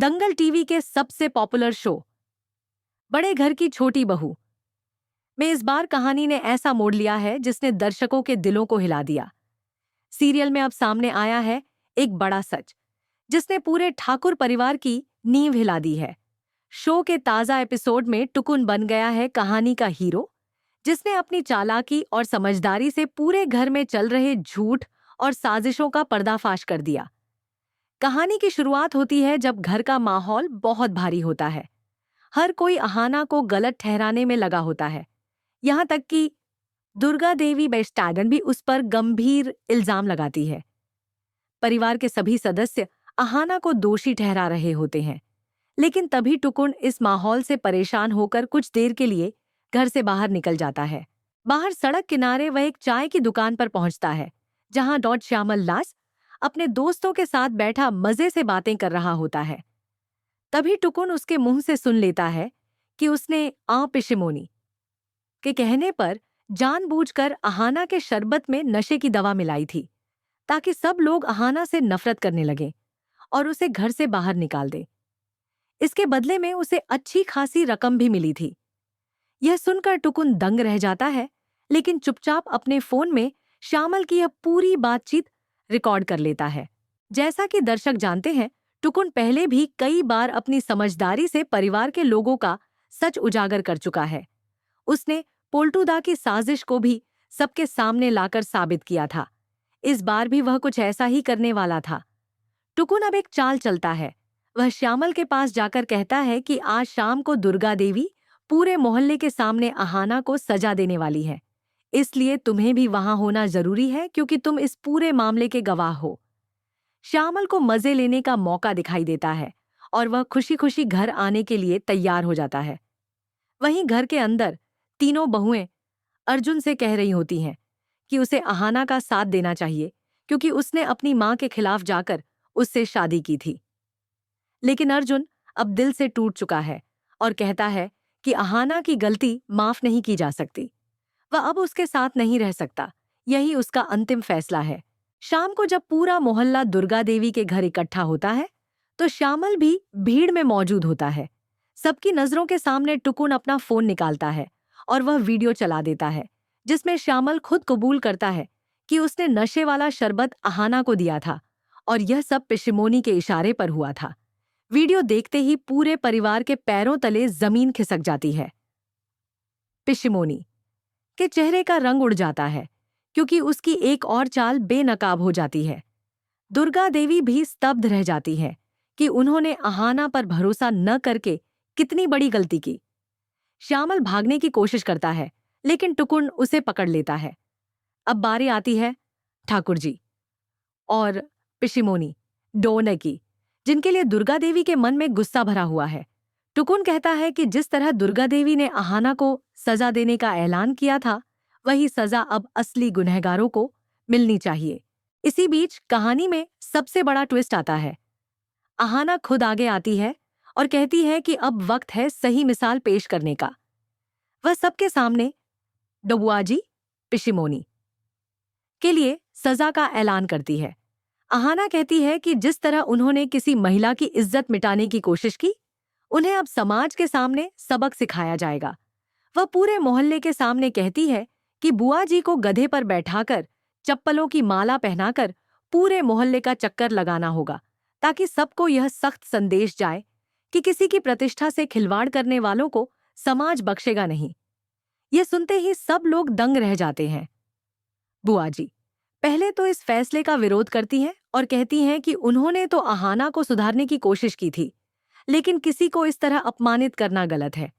दंगल TV के सबसे popular show बड़े घर की छोटी बहू में इस बार कहानी ने ऐसा मोड़ लिया है जिसने दर्शकों के दिलों को हिला दिया। सीरियल में अब सामने आया है एक बड़ा सच जिसने पूरे ठाकुर परिवार की नींव हिला दी है। शो के ताजा एपिसोड में टुकुन बन गया है कहानी का हीरो, जिसने अपनी चालाकी और समझदारी से पूरे घर में चल रहे झूठ और साजिशों का पर्दाफाश कर दिया। कहानी की शुरुआत होती है जब घर का माहौल बहुत भारी होता है। हर कोई अहाना को गलत ठहराने में लगा होता है, यहाँ तक कि दुर्गा देवी बेस्टाडन भी उस पर गंभीर इल्जाम लगाती है। परिवार के सभी सदस्य अहाना को दोषी ठहरा रहे होते हैं, लेकिन तभी टुकुन इस माहौल से परेशान होकर कुछ देर के लिए घर से बाहर निकल जाता है। बाहर सड़क किनारे वह एक चाय की दुकान पर पहुंचता है, जहां डॉट श्यामल लास अपने दोस्तों के साथ बैठा मजे से बातें कर रहा होता है। तभी टुकुन उसके मुंह से सुन लेता है कि उसने पिशिमोनी के कहने पर जानबूझकर अहाना के शरबत में नशे की दवा मिलाई थी, ताकि सब लोग अहाना से नफरत करने लगें और उसे घर से बाहर निकाल दे। इसके बदले में उसे अच्छी खासी रकम भी मिली थी। यह सुनकर टुकुन दंग रह जाता है, लेकिन चुपचाप अपने फोन में श्यामल की यह पूरी बातचीत रिकॉर्ड कर लेता है। जैसा कि दर्शक जानते हैं, टुकुन पहले भी कई बार अपनी समझदारी से परिवार के लोगों का सच उजागर कर चुका है। उसने पोल्टूदा की साजिश को भी सबके सामने लाकर साबित किया था। इस बार भी वह कुछ ऐसा ही करने वाला था। टुकुन अब एक चाल चलता है। वह श्यामल के पास जाकर कहता है कि आज शाम को दुर्गा देवी पूरे मोहल्ले के सामने अहाना को सजा देने वाली है, इसलिए तुम्हें भी वहां होना जरूरी है क्योंकि तुम इस पूरे मामले के गवाह हो। श्यामल को मजे लेने का मौका दिखाई देता है और वह खुशी खुशी घर आने के लिए तैयार हो जाता है। वहीं घर के अंदर तीनों बहुएं अर्जुन से कह रही होती हैं कि उसे अहाना का साथ देना चाहिए, क्योंकि उसने अपनी मां के खिलाफ जाकर उससे शादी की थी। लेकिन अर्जुन अब दिल से टूट चुका है और कहता है कि अहाना की गलती माफ नहीं की जा सकती। वह अब उसके साथ नहीं रह सकता। यही उसका अंतिम फैसला है। शाम को जब पूरा मोहल्ला दुर्गा देवी के घर इकट्ठा होता है, तो श्यामल भी भीड़ में मौजूद होता है। सबकी नजरों के सामने टुकुन अपना फोन निकालता है और वह वीडियो चला देता है, जिसमें श्यामल खुद कबूल करता है कि उसने नशे वाला शरबत अहाना को दिया था और यह सब पिशिमोनी के इशारे पर हुआ था। वीडियो देखते ही पूरे परिवार के पैरों तले जमीन खिसक जाती है। पिशिमोनी के चेहरे का रंग उड़ जाता है, क्योंकि उसकी एक और चाल बेनकाब हो जाती है। दुर्गा देवी भी स्तब्ध रह जाती है कि उन्होंने अहाना पर भरोसा न करके कितनी बड़ी गलती की। श्यामल भागने की कोशिश करता है, लेकिन टुकुन उसे पकड़ लेता है। अब बारी आती है ठाकुर जी और पिशिमोनी डोने की, जिनके लिए दुर्गा देवी के मन में गुस्सा भरा हुआ है। टुकुन कहता है कि जिस तरह दुर्गा देवी ने अहाना को सजा देने का ऐलान किया था, वही सजा अब असली गुनहगारों को मिलनी चाहिए। इसी बीच कहानी में सबसे बड़ा ट्विस्ट आता है। अहाना खुद आगे आती है और कहती है कि अब वक्त है सही मिसाल पेश करने का। वह सबके सामने डबुआजी पिशिमोनी के लिए सजा का ऐलान करती है। अहाना कहती है कि जिस तरह उन्होंने किसी महिला की इज्जत मिटाने की कोशिश की, उन्हें अब समाज के सामने सबक सिखाया जाएगा। वह पूरे मोहल्ले के सामने कहती है कि बुआ जी को गधे पर बैठाकर चप्पलों की माला पहनाकर पूरे मोहल्ले का चक्कर लगाना होगा, ताकि सबको यह सख्त संदेश जाए कि किसी की प्रतिष्ठा से खिलवाड़ करने वालों को समाज बख्शेगा नहीं। यह सुनते ही सब लोग दंग रह जाते हैं। बुआ जी पहले तो इस फैसले का विरोध करती हैं और कहती हैं कि उन्होंने तो अहाना को सुधारने की कोशिश की थी, लेकिन किसी को इस तरह अपमानित करना गलत है।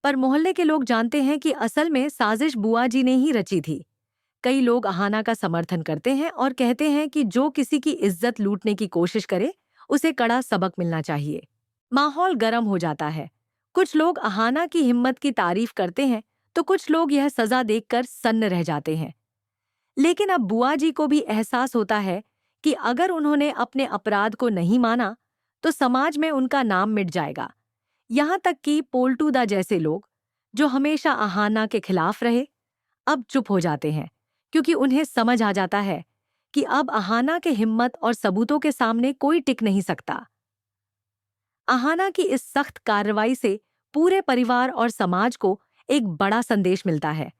पर मोहल्ले के लोग जानते हैं कि असल में साजिश बुआ जी ने ही रची थी। कई लोग अहाना का समर्थन करते हैं और कहते हैं कि जो किसी की इज्जत लूटने की कोशिश करे, उसे कड़ा सबक मिलना चाहिए। माहौल गर्म हो जाता है। कुछ लोग अहाना की हिम्मत की तारीफ करते हैं, तो कुछ लोग यह सजा देखकर सन्न रह जाते हैं। लेकिन अब बुआ जी को भी एहसास होता है कि अगर उन्होंने अपने अपराध को नहीं माना, तो समाज में उनका नाम मिट जाएगा। यहाँ तक कि पोल्टूदा जैसे लोग, जो हमेशा अहाना के खिलाफ रहे, अब चुप हो जाते हैं, क्योंकि उन्हें समझ आ जाता है कि अब अहाना के हिम्मत और सबूतों के सामने कोई टिक नहीं सकता। अहाना की इस सख्त कार्रवाई से पूरे परिवार और समाज को एक बड़ा संदेश मिलता है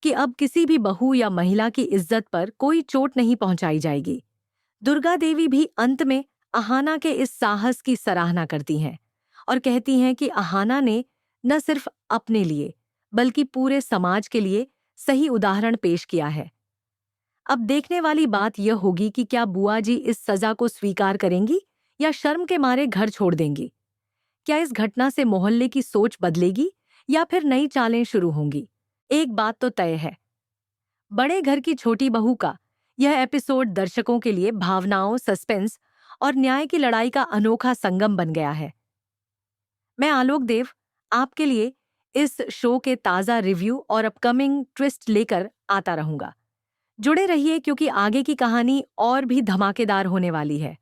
कि अब किसी भी बहू या महिला की इज्जत पर कोई चोट नहीं पहुंचाई जाएगी। दुर्गा देवी भी अंत में अहाना के इस साहस की सराहना करती हैं और कहती हैं कि अहाना ने न सिर्फ अपने लिए बल्कि पूरे समाज के लिए सही उदाहरण पेश किया है। अब देखने वाली बात यह होगी कि क्या बुआ जी इस सजा को स्वीकार करेंगी या शर्म के मारे घर छोड़ देंगी। क्या इस घटना से मोहल्ले की सोच बदलेगी या फिर नई चालें शुरू होंगी। एक बात तो तय है, बड़े घर की छोटी बहू का यह एपिसोड दर्शकों के लिए भावनाओं, सस्पेंस और न्याय की लड़ाई का अनोखा संगम बन गया है। मैं आलोक देव आपके लिए इस शो के ताज़ा रिव्यू और अपकमिंग ट्विस्ट लेकर आता रहूंगा। जुड़े रहिए क्योंकि आगे की कहानी और भी धमाकेदार होने वाली है।